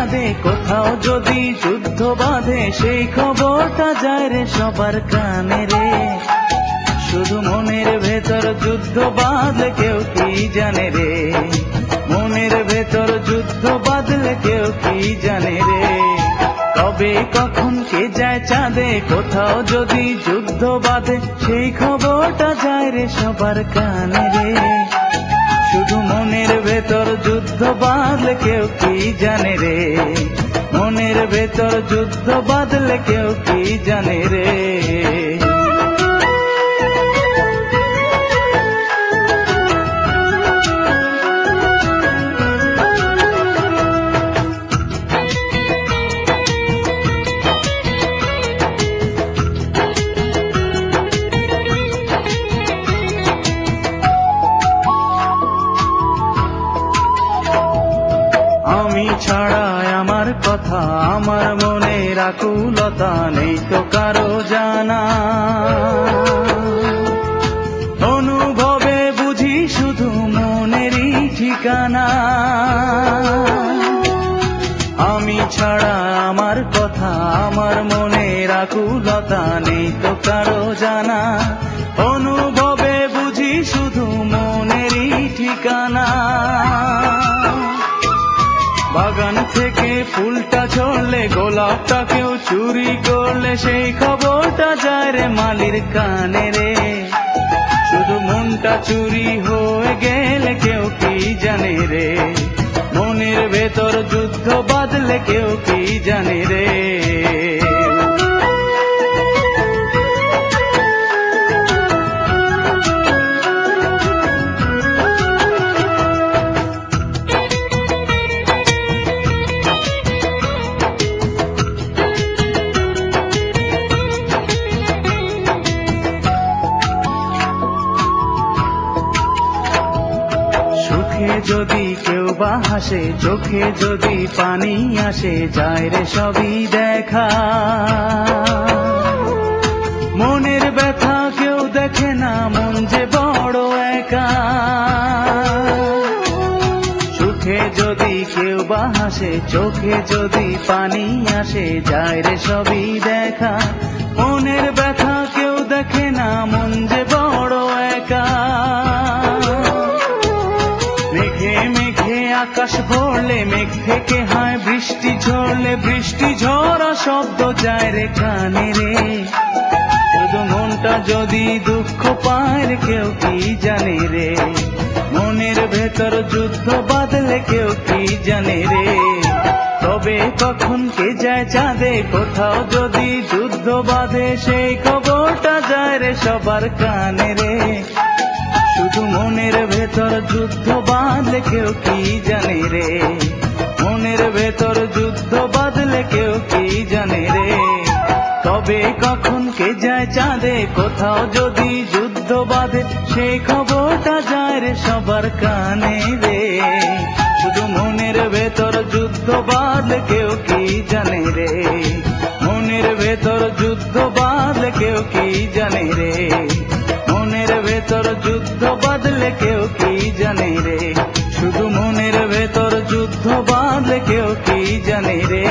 চাঁদে কোথাও যদি যুদ্ধ বাঁধে, সেই খবরটা যায় রে সবার কানে রে। শুধু মনের ভেতর যুদ্ধ বাঁধলে কেউ কি জানে রে, মনের ভেতর যুদ্ধ বাঁধলে কেউ কি জানে রে। কবে কখন কে যায় চাঁদে কোথাও যদি যুদ্ধ বাঁধে, সেই খবরটা যায় রে সবার কানে রে। শুধু মনের ভেতর যুদ্ধ বাঁধলে কেউ কি জানে রে, মনের ভেতর যুদ্ধ বাঁধলে কেউ কি জানে রে। আমি ছাড়া আমার কথা, আমার মনের আকুলতা নেই তো কারো জানা। অনুভবে বুঝি শুধু মনেরই ঠিকানা। আমি ছাড়া আমার কথা, আমার মনের আকুলতা নেই তো কারো জানা। অনুভবে বুঝি শুধু মনেরই ঠিকানা। বাগান থেকে ফুলটা ঝরলে, গোলাপটা কেউ চুরি করলে, সেই খবরটা যায় রে মালির কানে রে। শুধু মনটা চুরি হয়ে গেলে কেউ কি জানে রে, মনের ভেতর যুদ্ধ বাঁধলে কেউ কি জানে রে। যদি কেউ বা হাসে, চোখে যদি পানি আসে, যায় রে সবই দেখা। মনের ব্যথা কেউ দেখে না, মন যে বড় একা। সুখে যদি কেউ বা হাসে, চোখে যদি পানি আসে, যায় রে সবই দেখা। মনের ব্যথা কেউ দেখে না, মন যে বড় একা। আকাশ ভরলে, মেঘ থেকে হয় বৃষ্টি ঝরলে, বৃষ্টি ঝরা শব্দ যায় রে কানে রে। শুধু মনটা যদি দুঃখ পায় রে কেউ কি জানে রে, মনের ভেতর যুদ্ধ বাঁধলে কেউ কি জানে রে। তবে কখন কে যায় চাঁদে কোথাও যদি যুদ্ধ বাঁধে, সেই খবরটা যায় রে সবার কানে রে। শুধু মনের ভেতর যুদ্ধ বাঁধলে কেউ কি জানে রে, মনের ভেতর যুদ্ধ বাঁধলে কেউ কি জানে রে। তবে কখন কে যায় চাঁদে কোথাও যদি যুদ্ধ বাঁধে, সেই খবরটা যায় রে সবার কানে রে। শুধু মনের ভেতর যুদ্ধ বাঁধলে কেউ কি জানে রে, মনের ভেতর যুদ্ধ বাঁধলে কেউ কি জানে রে, মনের ভেতর যুদ্ধ বাঁধলে কেউ কি জানে রে। শুধু মনের ভেতর যুদ্ধ বাঁধলে কেউ কি জানে রে।